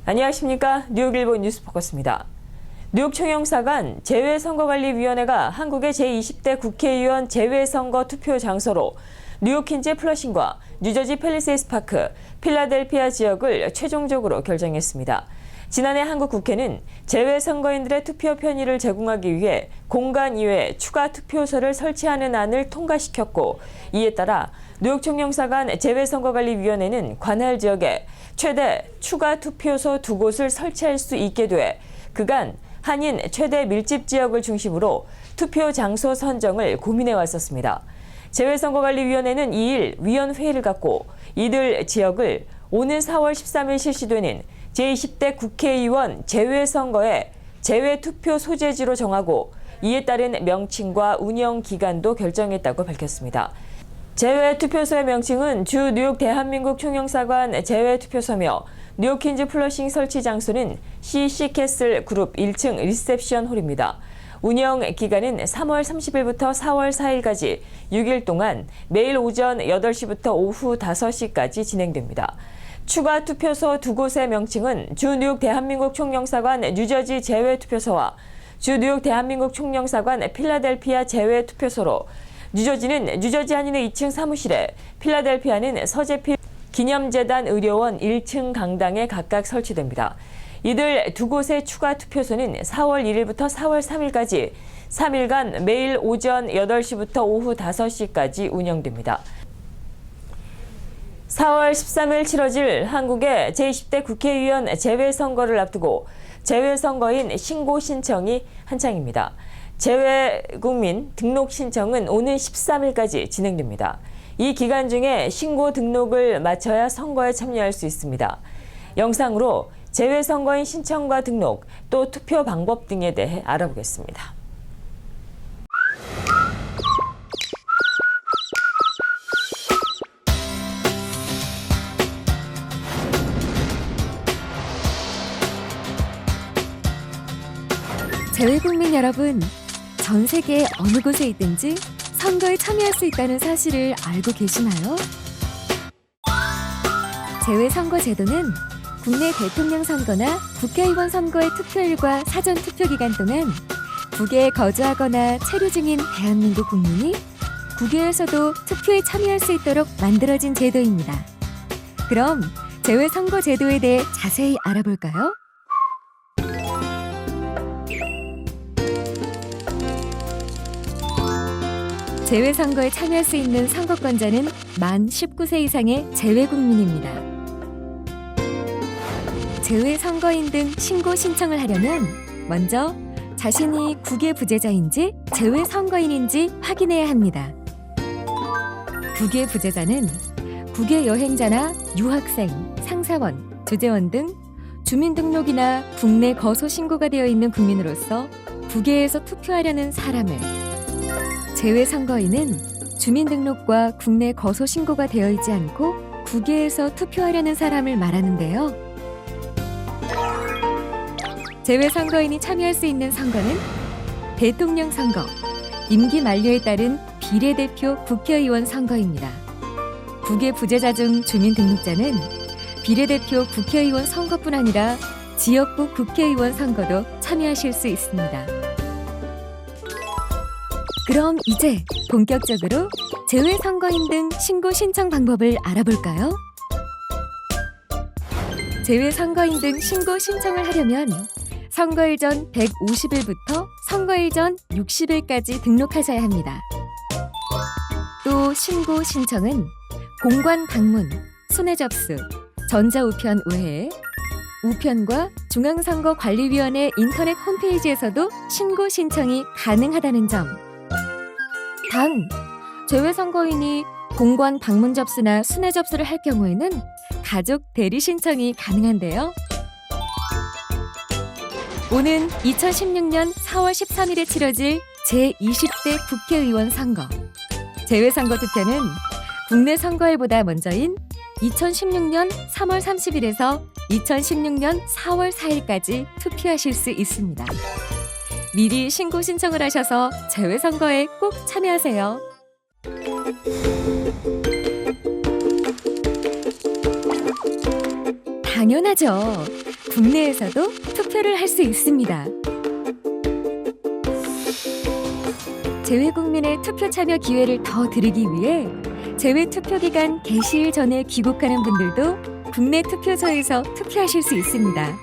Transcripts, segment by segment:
안녕하십니까. 뉴욕일보 뉴스포커스입니다. 뉴욕 총영사관 재외선거관리위원회가 한국의 제20대 국회의원 재외선거 투표 장소로 뉴욕 퀸즈 플러싱과 뉴저지 팰리세이스 파크, 필라델피아 지역을 최종적으로 결정했습니다. 지난해 한국 국회는 재외선거인들의 투표 편의를 제공하기 위해 공간 이외에 추가 투표소를 설치하는 안을 통과시켰고, 이에 따라 뉴욕 총영사관 재외선거관리위원회는 관할 지역에 최대 추가 투표소 2곳을 설치할 수 있게 돼 그간 한인 최대 밀집 지역을 중심으로 투표 장소 선정을 고민해 왔었습니다. 재외선거관리위원회는 2일 위원회의를 갖고 이들 지역을 오는 4월 13일 실시되는 제20대 국회의원 재외선거의 재외투표 소재지로 정하고, 이에 따른 명칭과 운영 기간도 결정했다고 밝혔습니다. 재외투표소의 명칭은 주 뉴욕 대한민국 총영사관 재외투표소며 뉴욕 퀸즈 플러싱 설치 장소는 CC 캐슬 그룹 1층 리셉션 홀입니다. 운영 기간은 3월 30일부터 4월 4일까지 6일 동안 매일 오전 8시부터 오후 5시까지 진행됩니다. 추가 투표소 2곳의 명칭은 주 뉴욕 대한민국 총영사관 뉴저지 재외투표소와 주 뉴욕 대한민국 총영사관 필라델피아 재외투표소로, 뉴저지는 뉴저지 한인회 2층 사무실에, 필라델피아는 서재필 기념재단 의료원 1층 강당에 각각 설치됩니다. 이들 2곳의 추가 투표소는 4월 1일부터 4월 3일까지 3일간 매일 오전 8시부터 오후 5시까지 운영됩니다. 4월 13일 치러질 한국의 제20대 국회의원 재외선거를 앞두고 재외선거인 신고 신청이 한창입니다. 재외국민 등록 신청은 오는 13일까지 진행됩니다. 이 기간 중에 신고 등록을 마쳐야 선거에 참여할 수 있습니다. 영상으로 재외선거인 신청과 등록, 또 투표 방법 등에 대해 알아보겠습니다. 재외국민 여러분, 전 세계 어느 곳에 있든지 선거에 참여할 수 있다는 사실을 알고 계시나요? 재외선거 제도는 국내 대통령 선거나 국회의원 선거의 투표일과 사전 투표 기간 동안 국외에 거주하거나 체류 중인 대한민국 국민이 국외에서도 투표에 참여할 수 있도록 만들어진 제도입니다. 그럼 재외선거 제도에 대해 자세히 알아볼까요? 재외선거에 참여할 수 있는 선거권자는 만 19세 이상의 재외국민입니다. 재외선거인 등 신고 신청을 하려면 먼저 자신이 국외 부재자인지 재외선거인인지 확인해야 합니다. 국외 부재자는 국외 여행자나 유학생, 상사원, 주재원 등 주민등록이나 국내 거소 신고가 되어 있는 국민으로서 국외에서 투표하려는 사람을, 재외선거인은 주민등록과 국내 거소 신고가 되어 있지 않고 국외에서 투표하려는 사람을 말하는데요. 재외선거인이 참여할 수 있는 선거는 대통령 선거, 임기 만료에 따른 비례대표 국회의원 선거입니다. 국외 부재자 중 주민등록자는 비례대표 국회의원 선거뿐 아니라 지역구 국회의원 선거도 참여하실 수 있습니다. 그럼 이제 본격적으로 재외선거인 등 신고 신청 방법을 알아볼까요? 재외선거인 등 신고 신청을 하려면 선거일 전 150일부터 선거일 전 60일까지 등록하셔야 합니다. 또 신고 신청은 공관 방문, 순회 접수, 전자우편 외에 우편과 중앙선거관리위원회 인터넷 홈페이지에서도 신고 신청이 가능하다는 점. 단, 재외선거인이 공관 방문 접수나 순회 접수를 할 경우에는 가족 대리 신청이 가능한데요. 오는 2016년 4월 13일에 치러질 제20대 국회의원 선거. 재외선거 투표는 국내 선거일보다 먼저인 2016년 3월 30일에서 2016년 4월 4일까지 투표하실 수 있습니다. 미리 신고 신청을 하셔서 재외선거에 꼭 참여하세요. 당연하죠. 국내에서도 투표를 할 수 있습니다. 재외국민의 투표 참여 기회를 더 드리기 위해 재외투표기간 개시일 전에 귀국하는 분들도 국내 투표소에서 투표하실 수 있습니다.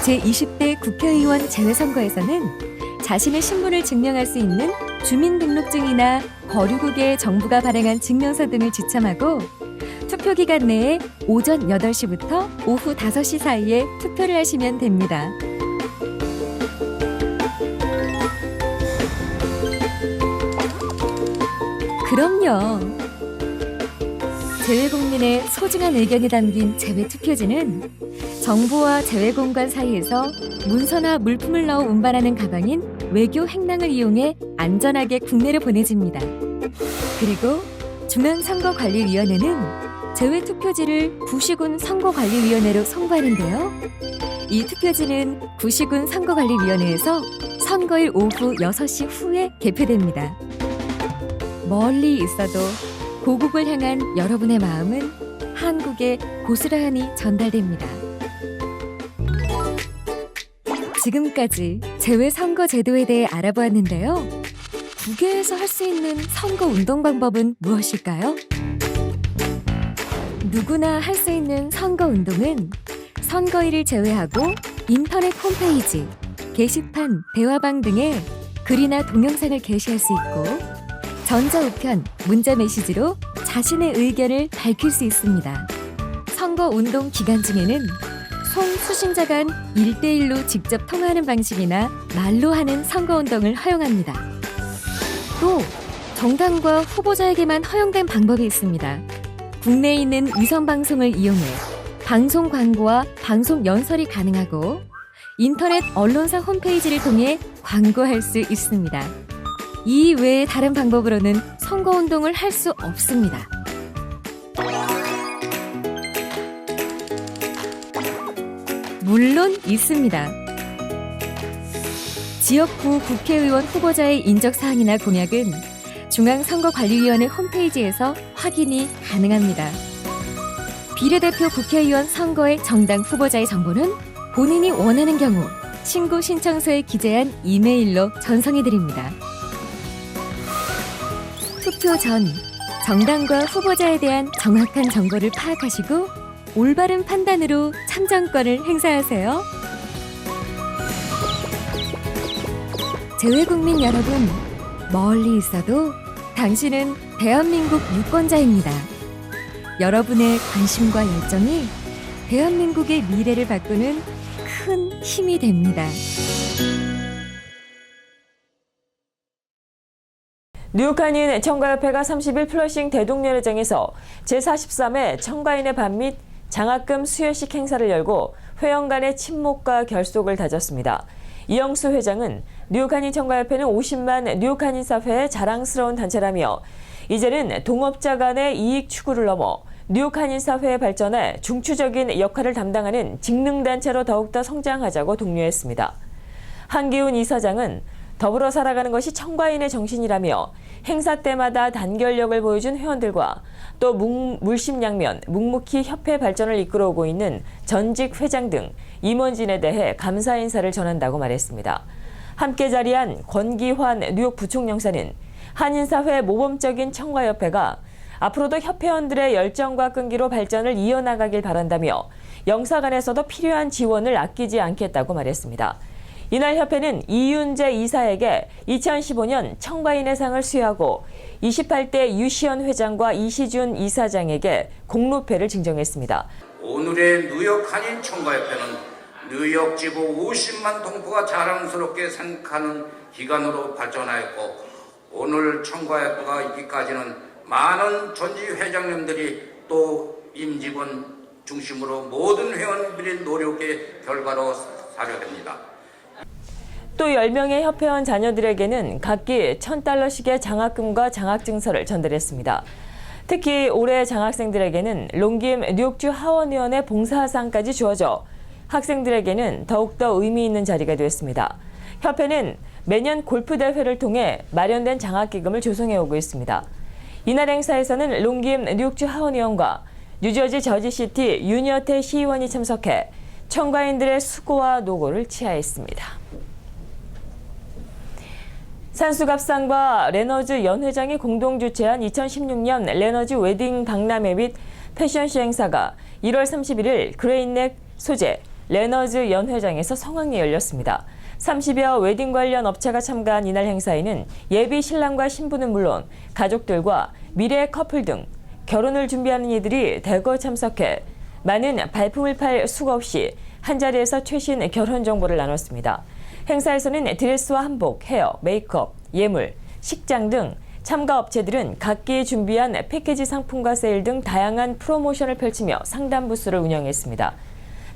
제20대 국회의원 재외선거에서는 자신의 신분을 증명할 수 있는 주민등록증이나 거류국에 정부가 발행한 증명서 등을 지참하고 투표기간 내에 오전 8시부터 오후 5시 사이에 투표를 하시면 됩니다. 그럼요. 재외국민의 소중한 의견이 담긴 재외투표지는 정부와 재외공간 사이에서 문서나 물품을 넣어 운반하는 가방인 외교 행랑을 이용해 안전하게 국내로 보내집니다. 그리고 중앙선거관리위원회는 재외투표지를 구시군 선거관리위원회로 송부하는데요. 이 투표지는 구시군 선거관리위원회에서 선거일 오후 6시 후에 개표됩니다. 멀리 있어도 고국을 향한 여러분의 마음은 한국에 고스란히 전달됩니다. 지금까지 재외선거 제도에 대해 알아보았는데요. 국외에서 할 수 있는 선거 운동 방법은 무엇일까요? 누구나 할 수 있는 선거 운동은 선거일을 제외하고 인터넷 홈페이지, 게시판, 대화방 등에 글이나 동영상을 게시할 수 있고 전자우편, 문자메시지로 자신의 의견을 밝힐 수 있습니다. 선거운동 기간 중에는 수신자 간 1대1로 직접 통화하는 방식이나 말로 하는 선거운동을 허용합니다. 또 정당과 후보자에게만 허용된 방법이 있습니다. 국내에 있는 위성방송을 이용해 방송 광고와 방송 연설이 가능하고 인터넷 언론사 홈페이지를 통해 광고할 수 있습니다. 이 외에 다른 방법으로는 선거운동을 할 수 없습니다. 물론 있습니다. 지역구 국회의원 후보자의 인적사항이나 공약은 중앙선거관리위원회 홈페이지에서 확인이 가능합니다. 비례대표 국회의원 선거의 정당 후보자의 정보는 본인이 원하는 경우 신고 신청서에 기재한 이메일로 전송해드립니다. 투표 전 정당과 후보자에 대한 정확한 정보를 파악하시고 올바른 판단으로 참정권을 행사하세요. 재외국민 여러분, 멀리 있어도 당신은 대한민국 유권자입니다. 여러분의 관심과 열정이 대한민국의 미래를 바꾸는 큰 힘이 됩니다. 뉴욕한인 청가협회가 30일 플러싱 대동연회장에서 제43회 청가인의 반 및 장학금 수여식 행사를 열고 회원 간의 친목과 결속을 다졌습니다. 이영수 회장은 뉴욕한인 청가협회는 50만 뉴욕한인 사회의 자랑스러운 단체라며 이제는 동업자 간의 이익 추구를 넘어 뉴욕한인 사회의 발전에 중추적인 역할을 담당하는 직능단체로 더욱더 성장하자고 독려했습니다. 한기훈 이사장은 더불어 살아가는 것이 청가인의 정신이라며 행사 때마다 단결력을 보여준 회원들과 또 물심양면 묵묵히 협회 발전을 이끌어오고 있는 전직 회장 등 임원진에 대해 감사 인사를 전한다고 말했습니다. 함께 자리한 권기환 뉴욕 부총영사는 한인사회 모범적인 청가협회가 앞으로도 협회원들의 열정과 끈기로 발전을 이어나가길 바란다며 영사간에서도 필요한 지원을 아끼지 않겠다고 말했습니다. 이날 협회는 이윤재 이사에게 2015년 청가인의 상을 수여하고 28대 유시연 회장과 이시준 이사장에게 공로패를 증정했습니다. 오늘의 뉴욕 한인 청가협회는 뉴욕 지구 50만 동포가 자랑스럽게 생각하는 기관으로 발전하였고 오늘 청가협회가 있기까지는 많은 전직 회장님들이 또 임직원 중심으로 모든 회원들의 노력의 결과로 사료됩니다. 또 10명의 협회원 자녀들에게는 각기 $1,000씩의 장학금과 장학증서를 전달했습니다. 특히 올해 장학생들에게는 롱김 뉴욕주 하원의원의 봉사상까지 주어져 학생들에게는 더욱더 의미 있는 자리가 되었습니다. 협회는 매년 골프대회를 통해 마련된 장학기금을 조성해오고 있습니다. 이날 행사에서는 롱김 뉴욕주 하원의원과 뉴저지 저지시티 윤여태 시의원이 참석해 청과인들의 수고와 노고를 치하했습니다. 산수갑상과 레너즈 연회장이 공동 주최한 2016년 레너즈 웨딩 박람회 및 패션쇼 행사가 1월 31일 그레인넥 소재 레너즈 연회장에서 성황리에 열렸습니다. 30여 웨딩 관련 업체가 참가한 이날 행사에는 예비 신랑과 신부는 물론 가족들과 미래 커플 등 결혼을 준비하는 이들이 대거 참석해 많은 발품을 팔 수가 없이 한자리에서 최신 결혼 정보를 나눴습니다. 행사에서는 드레스와 한복, 헤어, 메이크업, 예물, 식장 등 참가 업체들은 각기 준비한 패키지 상품과 세일 등 다양한 프로모션을 펼치며 상담 부스를 운영했습니다.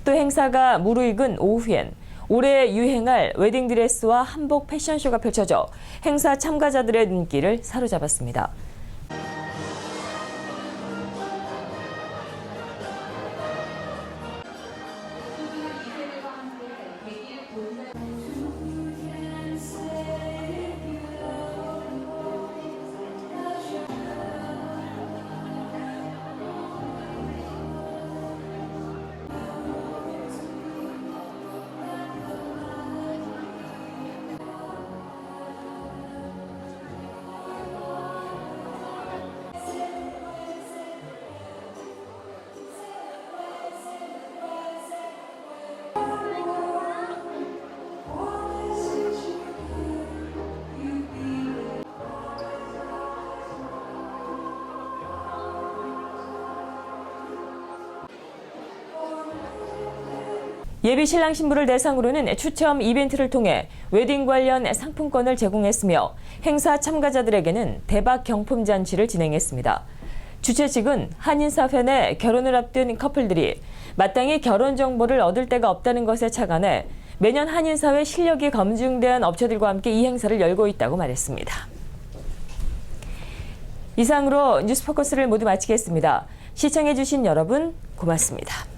또 행사가 무르익은 오후엔 올해 유행할 웨딩드레스와 한복 패션쇼가 펼쳐져 행사 참가자들의 눈길을 사로잡았습니다. 예비 신랑 신부를 대상으로는 추첨 이벤트를 통해 웨딩 관련 상품권을 제공했으며 행사 참가자들에게는 대박 경품 잔치를 진행했습니다. 주최 측은 한인사회 내 결혼을 앞둔 커플들이 마땅히 결혼 정보를 얻을 데가 없다는 것에 착안해 매년 한인사회 실력이 검증된 업체들과 함께 이 행사를 열고 있다고 말했습니다. 이상으로 뉴스포커스를 모두 마치겠습니다. 시청해주신 여러분 고맙습니다.